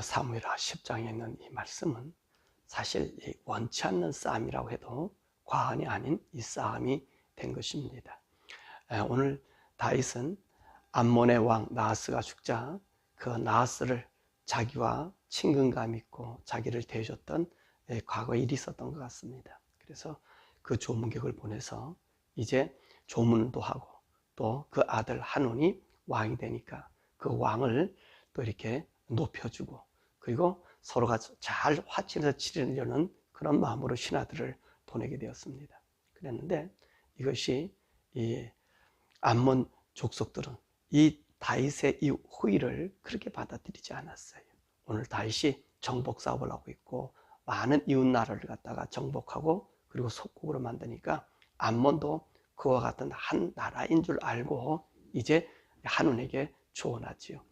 사무엘하 10장에 있는 이 말씀은 사실 원치 않는 싸움이라고 해도 과언이 아닌 이 싸움이 된 것입니다. 오늘 다윗은 암몬의 왕 나하스가 죽자 그 나하스를 자기와 친근감 있고 자기를 대해줬던 과거에 일이 있었던 것 같습니다. 그래서 그 조문객을 보내서 이제 조문도 하고 또 그 아들 한온이 왕이 되니까 그 왕을 또 이렇게 높여주고 그리고 서로가 잘 화친해서 치르려는 그런 마음으로 신하들을 보내게 되었습니다. 그랬는데 이것이 이 암몬 족속들은 이 다윗의 이 호의를 그렇게 받아들이지 않았어요. 오늘 다윗이 정복 사업을 하고 있고 많은 이웃 나라를 갖다가 정복하고 그리고 속국으로 만드니까 암몬도 그와 같은 한 나라인 줄 알고 이제 한온에게 조언하지요.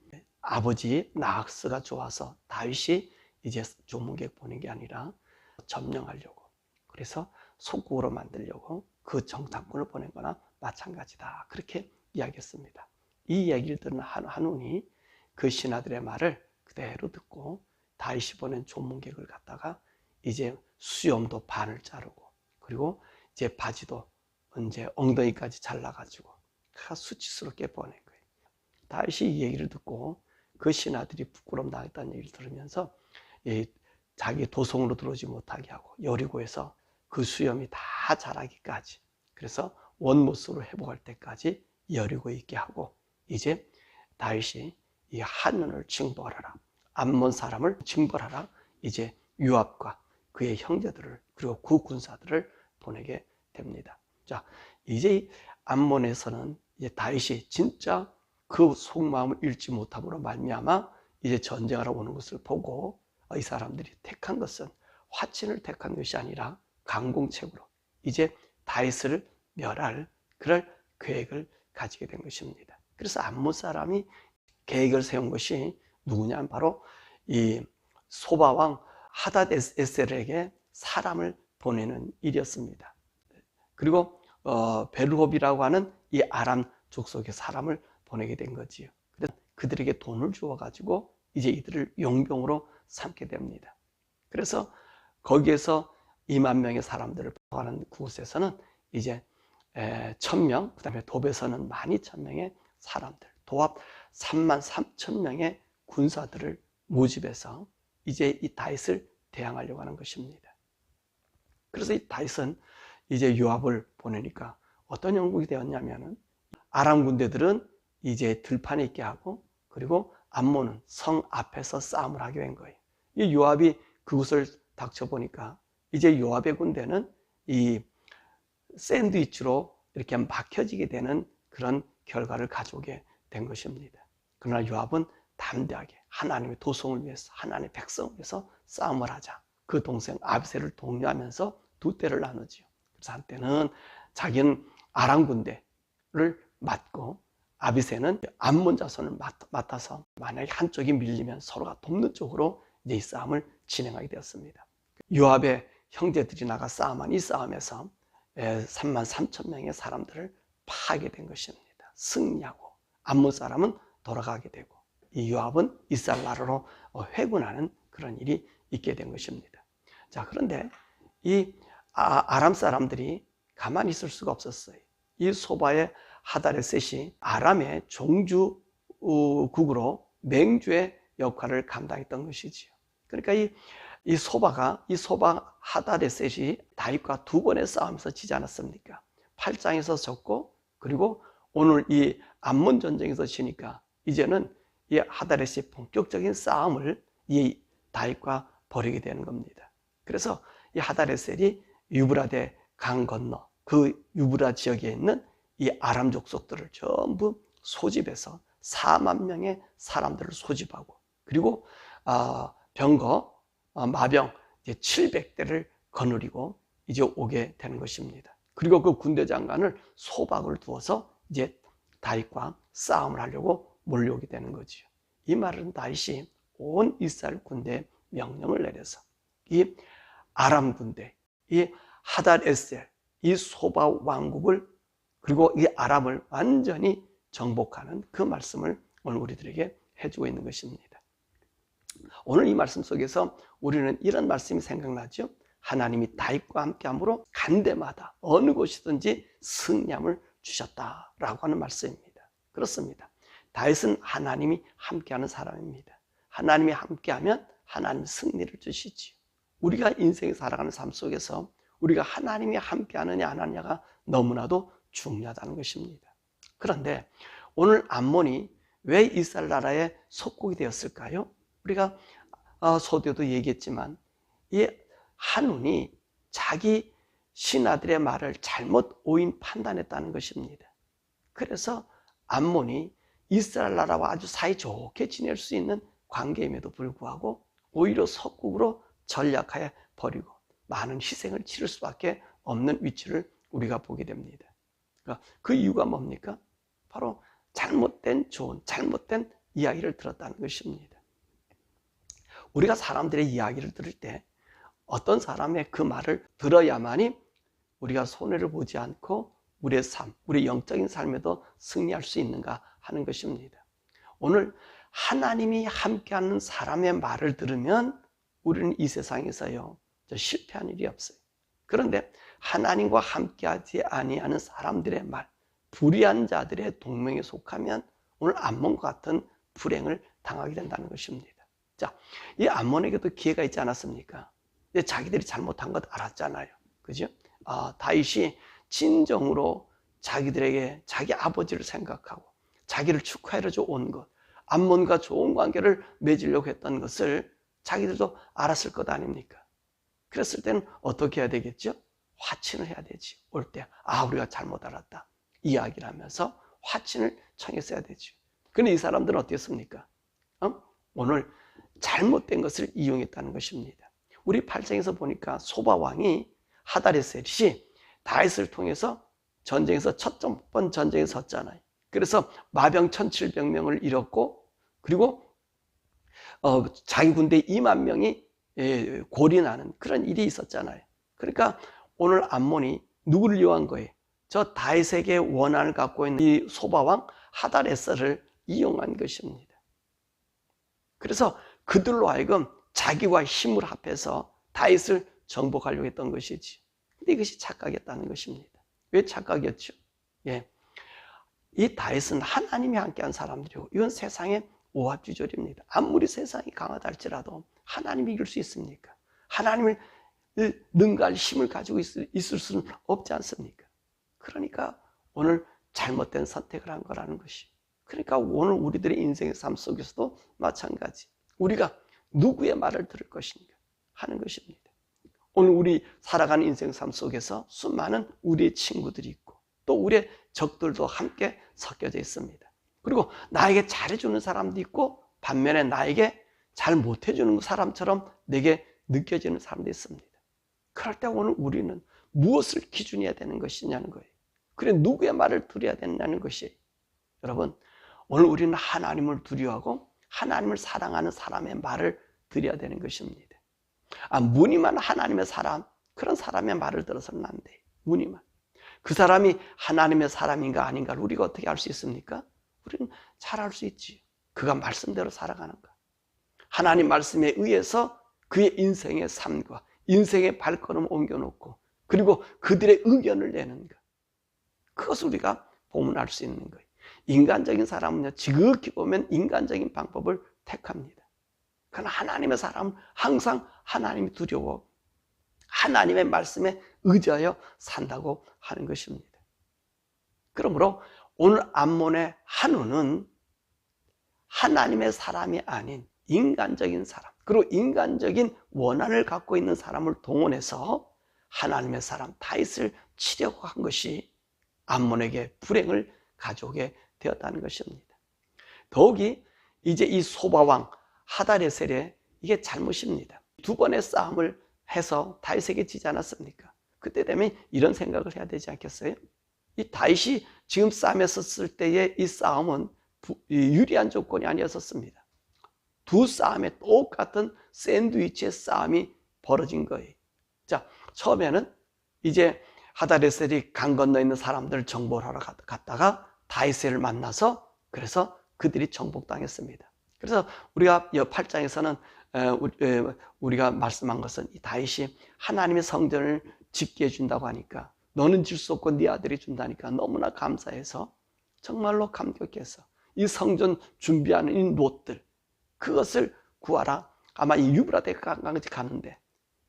아버지 나하스가 좋아서 다윗이 이제 조문객 보낸 게 아니라 점령하려고, 그래서 속국으로 만들려고 그 정탐꾼을 보낸 거나 마찬가지다, 그렇게 이야기했습니다. 이 얘기를 듣는 한온이 그 신하들의 말을 그대로 듣고 다윗이 보낸 조문객을 갖다가 이제 수염도 반을 자르고 그리고 이제 바지도 이제 엉덩이까지 잘라가지고 수치스럽게 보낸 거예요. 다윗이 이 얘기를 듣고 그 신하들이 부끄러움 당했다는 얘기를 들으면서 자기 도성으로 들어오지 못하게 하고 여리고에서 그 수염이 다 자라기까지, 그래서 원모습으로 회복할 때까지 여리고에 있게 하고 이제 다윗이 이 한온을 징벌하라, 암몬 사람을 징벌하라, 이제 요압과 그의 형제들을 그리고 그 군사들을 보내게 됩니다. 자, 이제 암몬에서는 이제 다윗이 진짜 그 속마음을 읽지 못함으로 말미암아 이제 전쟁하러 오는 것을 보고 이 사람들이 택한 것은 화친을 택한 것이 아니라 강공책으로 이제 다윗을 멸할 그럴 계획을 가지게 된 것입니다. 그래서 암몬 사람이 계획을 세운 것이 누구냐면 바로 이 소바왕 하닷에셀에게 사람을 보내는 일이었습니다. 그리고 베르홉이라고 하는 이 아람 족속의 사람을 보내게 된 거지요. 그래서 그들에게 돈을 주어가지고 이제 이들을 용병으로 삼게 됩니다. 그래서 거기에서 2만 명의 사람들을 포함하는 그곳에서는 이제 1000명, 그 다음에 돕에서는 12000명의 사람들, 도합 3만 3천 명의 군사들을 모집해서 이제 이 다윗을 대항하려고 하는 것입니다. 그래서 이 다윗은 이제 요압을 보내니까 어떤 형국이 되었냐면은 아람 군대들은 이제 들판에 있게 하고 그리고 암몬은 성 앞에서 싸움을 하게 된 거예요. 이 요압이 그곳을 닥쳐보니까 이제 요압의 군대는 이 샌드위치로 이렇게 막혀지게 되는 그런 결과를 가져오게 된 것입니다. 그러나 요압은 담대하게 하나님의 도성을 위해서, 하나님의 백성을 위해서 싸움을 하자. 그 동생 아비새를 독려하면서 두 때를 나누지요. 그래서 한때는 자기는 아람 군대를 맡고 아비새는 암몬 자손을 맡아서 만약에 한쪽이 밀리면 서로가 돕는 쪽으로 이제 이 싸움을 진행하게 되었습니다. 요압의 형제들이 나가 싸움한 이 싸움에서 3만 3천 명의 사람들을 파하게 된 것입니다. 승리하고 암몬 사람은 돌아가게 되고 이 요압은 이스라엘 나라로 회군하는 그런 일이 있게 된 것입니다. 자, 그런데 이 아람 사람들이 가만히 있을 수가 없었어요. 이 소바의 하닷에셋이 아람의 종주국으로 맹주의 역할을 감당했던 것이지요. 그러니까 이 소바 하닷에셋이 다윗과 두 번의 싸움에서 지지 않았습니까? 8장에서 졌고 그리고 오늘 이 암몬 전쟁에서 지니까 이제는 이 하닷에셋이 본격적인 싸움을 이 다윗과 벌이게 되는 겁니다. 그래서 이 하닷에셋이 유브라데 강 건너 그 유브라 지역에 있는 이 아람 족속들을 전부 소집해서 4만 명의 사람들을 소집하고 그리고 병거, 마병 700대를 거느리고 이제 오게 되는 것입니다. 그리고 그 군대 장관을 소박을 두어서 이제 다윗과 싸움을 하려고 몰려오게 되는 거지요. 이 말은 다윗이 온 이스라엘 군대에 명령을 내려서 이 아람 군대, 이 하닷에셀, 이 소바 왕국을 그리고 이 아람을 완전히 정복하는 그 말씀을 오늘 우리들에게 해주고 있는 것입니다. 오늘 이 말씀 속에서 우리는 이런 말씀이 생각나죠. 하나님이 다윗과 함께함으로 간 데마다 어느 곳이든지 승리함을 주셨다라고 하는 말씀입니다. 그렇습니다. 다윗은 하나님이 함께하는 사람입니다. 하나님이 함께하면 하나님이 승리를 주시지요. 우리가 인생에 살아가는 삶 속에서 우리가 하나님이 함께하느냐 안 하느냐가 너무나도 중요하다는 것입니다. 그런데 오늘 암몬이 왜 이스라엘 나라의 속국이 되었을까요? 우리가 소도에도 얘기했지만 이 한운이 자기 신하들의 말을 잘못 오인 판단했다는 것입니다. 그래서 암몬이 이스라엘 나라와 아주 사이좋게 지낼 수 있는 관계임에도 불구하고 오히려 속국으로 전략하여 버리고 많은 희생을 치를 수밖에 없는 위치를 우리가 보게 됩니다. 그 이유가 뭡니까? 바로 잘못된 조언, 잘못된 이야기를 들었다는 것입니다. 우리가 사람들의 이야기를 들을 때 어떤 사람의 그 말을 들어야만이 우리가 손해를 보지 않고 우리의 삶, 우리 영적인 삶에도 승리할 수 있는가 하는 것입니다. 오늘 하나님이 함께하는 사람의 말을 들으면 우리는 이 세상에서요 실패한 일이 없어요. 그런데 하나님과 함께하지 아니하는 사람들의 말, 불의한 자들의 동맹에 속하면 오늘 암몬과 같은 불행을 당하게 된다는 것입니다. 자, 이 암몬에게도 기회가 있지 않았습니까? 자기들이 잘못한 것 알았잖아요. 그죠? 다윗이 진정으로 자기들에게 자기 아버지를 생각하고 자기를 축하해줘 온 것, 암몬과 좋은 관계를 맺으려고 했던 것을 자기들도 알았을 것 아닙니까? 그랬을 때는 어떻게 해야 되겠죠? 화친을 해야 되지. 올 때, 우리가 잘못 알았다. 이야기를 하면서 화친을 청했어야 되죠. 그런데 이 사람들은 어땠습니까? 오늘 잘못된 것을 이용했다는 것입니다. 우리 8장에서 보니까 소바 왕이 하다레셀이 다윗을 통해서 전쟁에서 첫 번 전쟁에 섰잖아요. 그래서 마병 1700명을 잃었고, 그리고 자기 군대 2만 명이 골인하는 그런 일이 있었잖아요. 그러니까 오늘 암몬이 누구를 이용한 거예요? 저 다윗에게 원한을 갖고 있는 이 소바왕 하다레셀을 이용한 것입니다. 그래서 그들로 하여금 자기와 힘을 합해서 다윗을 정복하려고 했던 것이지. 근데 이것이 착각이었다는 것입니다. 왜 착각이었죠? 이 다윗은 하나님이 함께한 사람들이고 이건 세상의 오합지졸입니다. 아무리 세상이 강하다 할지라도 하나님이 이길 수 있습니까? 하나님을 능가할 힘을 가지고 있을 수는 없지 않습니까? 그러니까 오늘 잘못된 선택을 한 거라는 것이. 그러니까 오늘 우리들의 인생의 삶 속에서도 마찬가지. 우리가 누구의 말을 들을 것인가 하는 것입니다. 오늘 우리 살아가는 인생 삶 속에서 수많은 우리의 친구들이 있고 또 우리의 적들도 함께 섞여져 있습니다. 그리고 나에게 잘해주는 사람도 있고 반면에 나에게 잘 못해주는 사람처럼 내게 느껴지는 사람도 있습니다. 그럴 때 오늘 우리는 무엇을 기준해야 되는 것이냐는 거예요. 그래 누구의 말을 들어야 되느냐는 것이에요. 여러분 오늘 우리는 하나님을 두려워하고 하나님을 사랑하는 사람의 말을 들어야 되는 것입니다. 무늬만 하나님의 사람, 그런 사람의 말을 들어서는 안 돼요. 무늬만. 그 사람이 하나님의 사람인가 아닌가를 우리가 어떻게 알 수 있습니까? 우리는 잘 알 수 있지. 그가 말씀대로 살아가는가. 하나님 말씀에 의해서 그의 인생의 삶과 인생의 발걸음을 옮겨놓고 그리고 그들의 의견을 내는가. 그것을 우리가 보면 알 수 있는 거예요. 인간적인 사람은요, 지극히 보면 인간적인 방법을 택합니다. 그러나 하나님의 사람은 항상 하나님이 두려워 하나님의 말씀에 의지하여 산다고 하는 것입니다. 그러므로 오늘 암몬의 한우는 하나님의 사람이 아닌 인간적인 사람, 그리고 인간적인 원한을 갖고 있는 사람을 동원해서 하나님의 사람 다윗을 치려고 한 것이 암몬에게 불행을 가져오게 되었다는 것입니다. 더욱이 이제 이 소바왕 하다레셀의 이게 잘못입니다. 두 번의 싸움을 해서 다윗에게 지지 않았습니까? 그때 되면 이런 생각을 해야 되지 않겠어요? 이 다윗이 지금 싸움에 섰을 때의 이 싸움은 유리한 조건이 아니었습니다. 두 싸움에 똑같은 샌드위치의 싸움이 벌어진 거예요. 자, 처음에는 이제 하다레셀이 강 건너 있는 사람들을 정복하러 갔다가 다윗을 만나서 그래서 그들이 정복당했습니다. 그래서 우리가 8장에서는 우리가 말씀한 것은 이 다윗이 하나님의 성전을 짓게 해준다고 하니까 너는 질 수 없고 네 아들이 준다니까 너무나 감사해서 정말로 감격해서 이 성전 준비하는 이 놋들 그것을 구하라. 아마 이 유브라데 강까지 가는데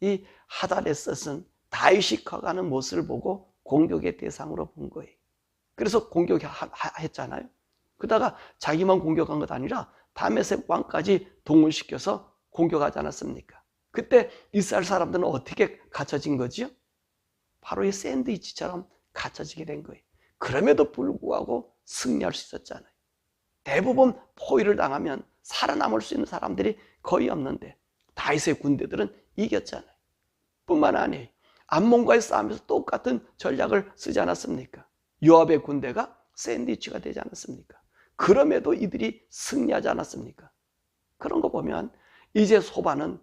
이 하다레셋은 다윗이 커가는 모습을 보고 공격의 대상으로 본 거예요. 그래서 공격했잖아요. 그러다가 자기만 공격한 것 아니라 다메섹 왕까지 동원시켜서 공격하지 않았습니까? 그때 이스라엘 사람들은 어떻게 갇혀진 거지요? 바로 이 샌드위치처럼 갇혀지게 된 거예요. 그럼에도 불구하고 승리할 수 있었잖아요. 대부분 포위를 당하면 살아남을 수 있는 사람들이 거의 없는데 다윗의 군대들은 이겼잖아요. 뿐만 아니에요. 암몬과의 싸움에서 똑같은 전략을 쓰지 않았습니까? 요압의 군대가 샌드위치가 되지 않았습니까? 그럼에도 이들이 승리하지 않았습니까? 그런 거 보면 이제 소바는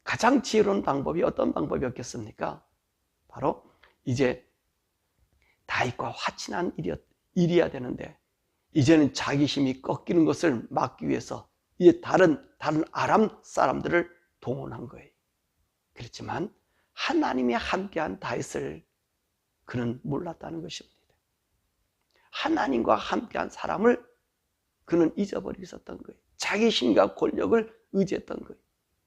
가장 지혜로운 방법이 어떤 방법이었겠습니까? 바로 이제 다윗과 화친한 일이어야 되는데 이제는 자기 힘이 꺾이는 것을 막기 위해서 이제 다른 아람 사람들을 동원한 거예요. 그렇지만 하나님이 함께한 다윗을 그는 몰랐다는 것입니다. 하나님과 함께한 사람을 그는 잊어버리고 있었던 거예요. 자기 힘과 권력을 의지했던 거예요.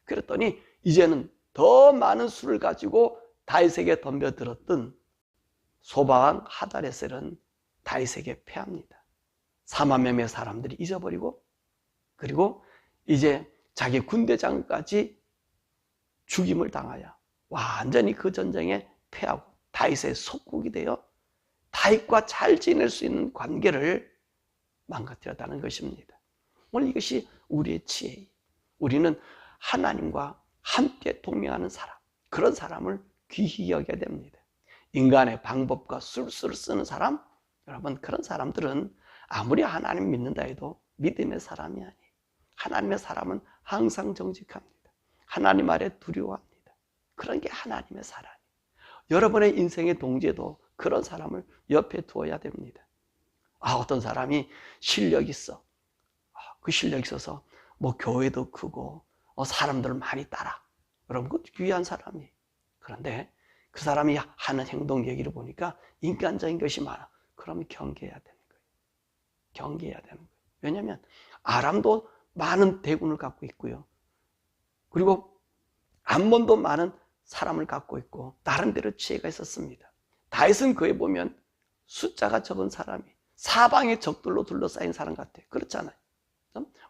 그랬더니 이제는 더 많은 수를 가지고 다윗에게 덤벼들었던 소바왕 하다레셀은 다윗에게 패합니다. 4만 명의 사람들이 잊어버리고 그리고 이제 자기 군대장까지 죽임을 당하여 완전히 그 전쟁에 패하고 다윗의 속국이 되어 다윗과 잘 지낼 수 있는 관계를 망가뜨렸다는 것입니다. 오늘 이것이 우리의 지혜예요. 우리는 하나님과 함께 동행하는 사람, 그런 사람을 귀히 여겨야 됩니다. 인간의 방법과 술수를 쓰는 사람, 여러분 그런 사람들은 아무리 하나님 믿는다 해도 믿음의 사람이 아니에요. 하나님의 사람은 항상 정직합니다. 하나님 아래 두려워합니다. 그런 게 하나님의 사람이에요. 여러분의 인생의 동지에도 그런 사람을 옆에 두어야 됩니다. 어떤 사람이 실력이 있어. 그 실력이 있어서 뭐 교회도 크고 사람들을 많이 따라. 여러분 그 귀한 사람이에요. 그런데 그 사람이 하는 행동 얘기를 보니까 인간적인 것이 많아. 그러면 경계해야 되는 거예요. 경계해야 되는 거예요. 왜냐하면 아람도 많은 대군을 갖고 있고요. 그리고 암몬도 많은 사람을 갖고 있고 나름대로 지혜가 있었습니다. 다윗은 그에 보면 숫자가 적은 사람이 사방의 적들로 둘러싸인 사람 같아요. 그렇잖아요.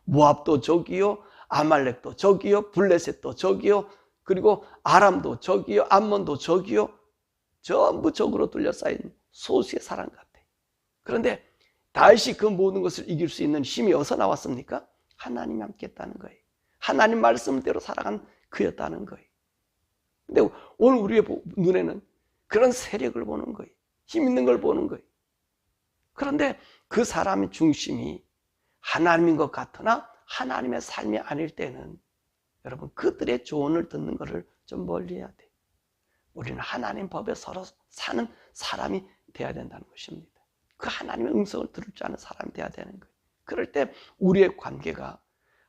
모압도 적이요, 아말렉도 적이요, 블레셋도 적이요, 그리고 아람도 적이요, 암몬도 적이요, 전부 적으로 둘러싸인 소수의 사람 같아요. 그런데 다윗이 그 모든 것을 이길 수 있는 힘이 어디서 나왔습니까? 하나님이 함께 했다는 거예요. 하나님 말씀대로 살아간 그였다는 거예요. 근데 오늘 우리의 눈에는 그런 세력을 보는 거예요. 힘 있는 걸 보는 거예요. 그런데 그 사람의 중심이 하나님인 것 같으나 하나님의 삶이 아닐 때는 여러분 그들의 조언을 듣는 것을 좀 멀리해야 돼요. 우리는 하나님 법에 서로 사는 사람이 돼야 된다는 것입니다. 그 하나님의 음성을 들을 줄 아는 사람이 돼야 되는 거예요. 그럴 때 우리의 관계가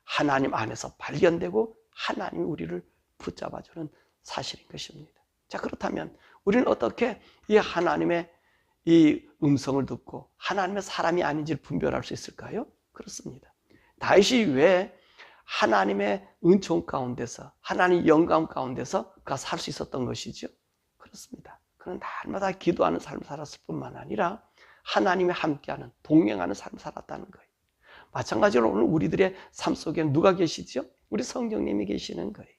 하나님 안에서 발견되고 하나님이 우리를 붙잡아주는 사실인 것입니다. 자, 그렇다면 우리는 어떻게 이 하나님의 이 음성을 듣고 하나님의 사람이 아닌지를 분별할 수 있을까요? 그렇습니다. 다윗이 왜 하나님의 은총 가운데서 하나님의 영감 가운데서 그가 살 수 있었던 것이죠? 그렇습니다. 그는 날마다 기도하는 삶을 살았을 뿐만 아니라 하나님이 함께하는 동행하는 삶을 살았다는 거예요. 마찬가지로 오늘 우리들의 삶 속에 누가 계시죠? 우리 성령님이 계시는 거예요.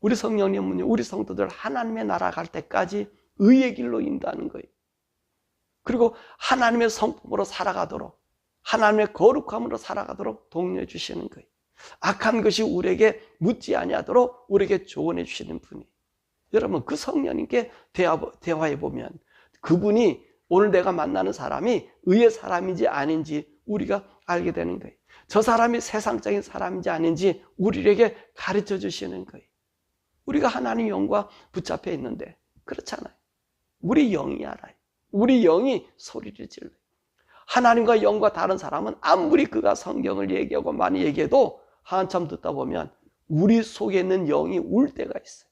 우리 성령님은 우리 성도들 하나님의 나라 갈 때까지 의의 길로 인도하는 거예요. 그리고 하나님의 성품으로 살아가도록 하나님의 거룩함으로 살아가도록 독려해 주시는 거예요. 악한 것이 우리에게 묻지 아니하도록 우리에게 조언해 주시는 분이. 여러분 그 성령님께 대화해 보면 그분이 오늘 내가 만나는 사람이 의의 사람인지 아닌지 우리가 알게 되는 거예요. 저 사람이 세상적인 사람인지 아닌지 우리에게 가르쳐 주시는 거예요. 우리가 하나님의 영과 붙잡혀 있는데 그렇잖아요. 우리 영이 알아요. 우리 영이 소리를 질러요. 하나님과 영과 다른 사람은 아무리 그가 성경을 얘기하고 많이 얘기해도 한참 듣다 보면 우리 속에 있는 영이 울 때가 있어요.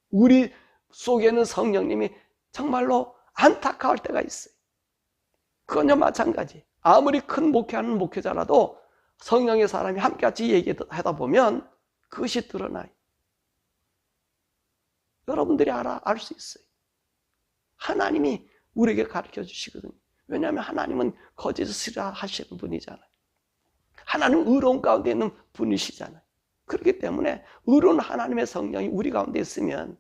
우리 속에 있는 성령님이 정말로 안타까울 때가 있어요. 그건요 마찬가지. 아무리 큰 목회하는 목회자라도 성령의 사람이 함께같이 얘기하다 보면 그것이 드러나요. 여러분들이 알 수 있어요. 하나님이 우리에게 가르쳐 주시거든요. 왜냐하면 하나님은 거짓을 싫어하시는 분이잖아요. 하나님은 의로운 가운데 있는 분이시잖아요. 그렇기 때문에 의로운 하나님의 성령이 우리 가운데 있으면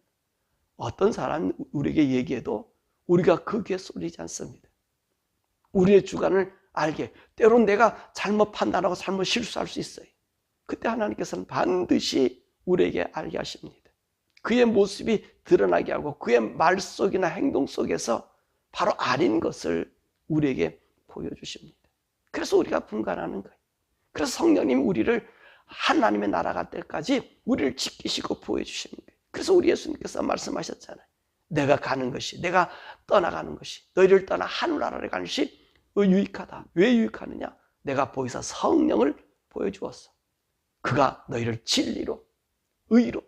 어떤 사람이 우리에게 얘기해도 우리가 그 귀에 쏠리지 않습니다. 우리의 주관을 알게, 때로는 내가 잘못 판단하고 잘못 실수할 수 있어요. 그때 하나님께서는 반드시 우리에게 알게 하십니다. 그의 모습이 드러나게 하고 그의 말 속이나 행동 속에서 바로 아닌 것을 우리에게 보여주십니다. 그래서 우리가 분간하는 거예요. 그래서 성령님이 우리를 하나님의 나라 갈 때까지 우리를 지키시고 보여주시는 거예요. 그래서 우리 예수님께서 말씀하셨잖아요. 내가 가는 것이, 내가 떠나가는 것이, 너희를 떠나 하늘나라에 가는 것이 유익하다. 왜 유익하느냐? 내가 보이사 성령을 보여주었어. 그가 너희를 진리로, 의로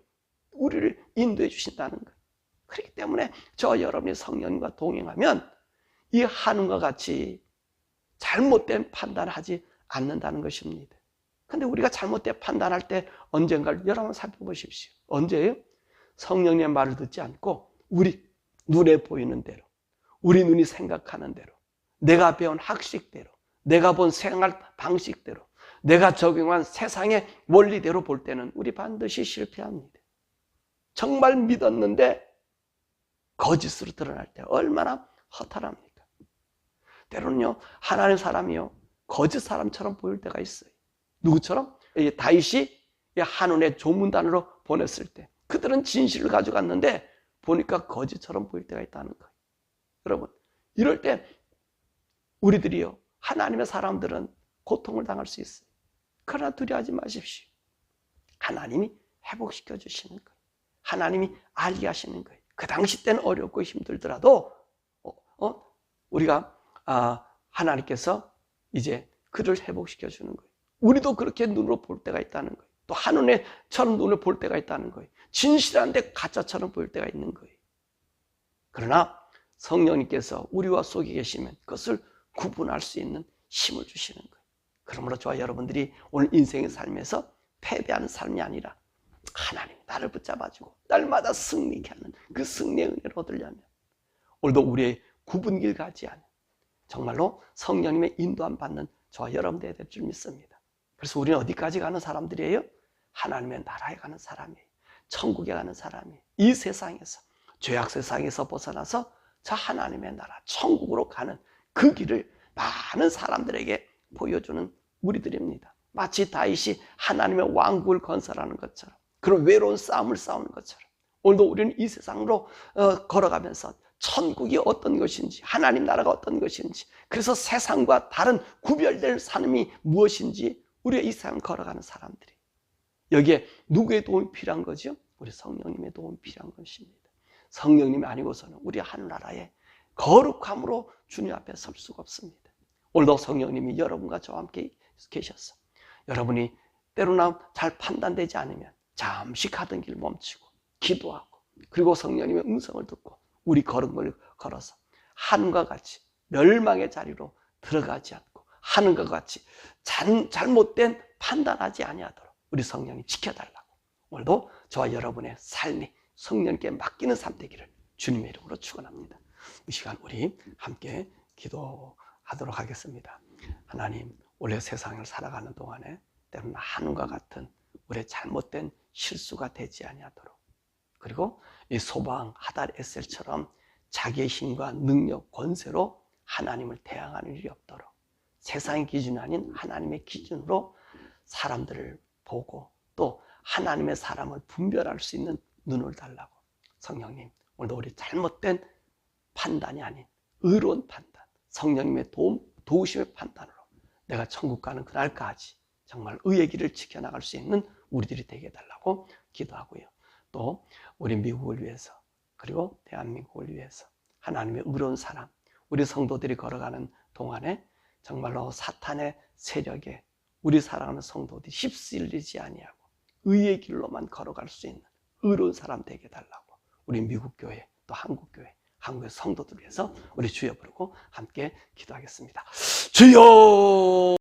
우리를 인도해 주신다는 거예요. 그렇기 때문에 저와 여러분이 성령님과 동행하면 이 하늘과 같이 잘못된 판단을 하지 않는다는 것입니다. 그런데 우리가 잘못된 판단할 때 언젠가를 여러분 살펴보십시오. 언제예요? 성령님의 말을 듣지 않고 우리 눈에 보이는 대로, 우리 눈이 생각하는 대로, 내가 배운 학식대로, 내가 본 생활 방식대로, 내가 적용한 세상의 원리대로 볼 때는 우리 반드시 실패합니다. 정말 믿었는데 거짓으로 드러날 때 얼마나 허탈합니까? 때로는요, 하나님의 사람이요, 거짓 사람처럼 보일 때가 있어요. 누구처럼? 다윗이 한온의 조문단으로 보냈을 때 그들은 진실을 가져갔는데 보니까 거짓처럼 보일 때가 있다는 거예요. 여러분, 이럴 때 우리들이요, 하나님의 사람들은 고통을 당할 수 있어요. 그러나 두려워하지 마십시오. 하나님이 회복시켜 주시는 거예요. 하나님이 알게 하시는 거예요. 그 당시 때는 어렵고 힘들더라도 우리가 하나님께서 이제 그를 회복시켜 주는 거예요. 우리도 그렇게 눈으로 볼 때가 있다는 거예요. 또 한눈에처럼 눈을 볼 때가 있다는 거예요. 진실한데 가짜처럼 보일 때가 있는 거예요. 그러나 성령님께서 우리와 속에 계시면 그것을 구분할 수 있는 힘을 주시는 거예요. 그러므로 저와 여러분들이 오늘 인생의 삶에서 패배하는 삶이 아니라 하나님이 나를 붙잡아주고 날마다 승리케 하는 그 승리의 은혜를 얻으려면 오늘도 우리의 구분길 가지 않은 정말로 성령님의 인도함 받는 저와 여러분들이 될 줄 믿습니다. 그래서 우리는 어디까지 가는 사람들이에요? 하나님의 나라에 가는 사람이에요. 천국에 가는 사람이에요. 이 세상에서, 죄악 세상에서 벗어나서 저 하나님의 나라, 천국으로 가는 그 길을 많은 사람들에게 보여주는 우리들입니다. 마치 다윗이 하나님의 왕국을 건설하는 것처럼, 그런 외로운 싸움을 싸우는 것처럼 오늘도 우리는 이 세상으로 걸어가면서 천국이 어떤 것인지, 하나님 나라가 어떤 것인지, 그래서 세상과 다른 구별될 삶이 무엇인지 우리가 이 세상을 걸어가는 사람들이, 여기에 누구의 도움이 필요한 거죠? 우리 성령님의 도움이 필요한 것입니다. 성령님이 아니고서는 우리 하늘나라에 거룩함으로 주님 앞에 설 수가 없습니다. 오늘도 성령님이 여러분과 저와 함께 계셔서 여러분이 때로나 잘 판단되지 않으면 잠시 가던 길 멈추고 기도하고, 그리고 성령님의 음성을 듣고 우리 걸음을 걸어서 하늘과 같이 멸망의 자리로 들어가지 않고 하늘과 같이 잘못된 판단하지 아니하도록 우리 성령이 지켜달라고, 오늘도 저와 여러분의 삶이 성령께 맡기는 삶 되기를 주님의 이름으로 축원합니다. 이 시간 우리 함께 기도하도록 하겠습니다. 하나님, 원래 세상을 살아가는 동안에 때로는 하늘과 같은 우리의 잘못된 실수가 되지 아니하도록, 그리고 이 소방 하달 에셀처럼 자기의 힘과 능력, 권세로 하나님을 대항하는 일이 없도록 세상의 기준이 아닌 하나님의 기준으로 사람들을 보고 또 하나님의 사람을 분별할 수 있는 눈을 달라고, 성령님 오늘도 우리 잘못된 판단이 아닌 의로운 판단, 성령님의 도우심의 판단으로 내가 천국 가는 그날까지 정말 의의 길을 지켜나갈 수 있는 우리들이 되게 해달라고 기도하고요. 또 우리 미국을 위해서, 그리고 대한민국을 위해서 하나님의 의로운 사람, 우리 성도들이 걸어가는 동안에 정말로 사탄의 세력에 우리 사랑하는 성도들이 휩쓸리지 아니하고 의의 길로만 걸어갈 수 있는 의로운 사람 되게 해달라고 우리 미국 교회 또 한국 교회 한국의 성도들 위해서 우리 주여 부르고 함께 기도하겠습니다. 주여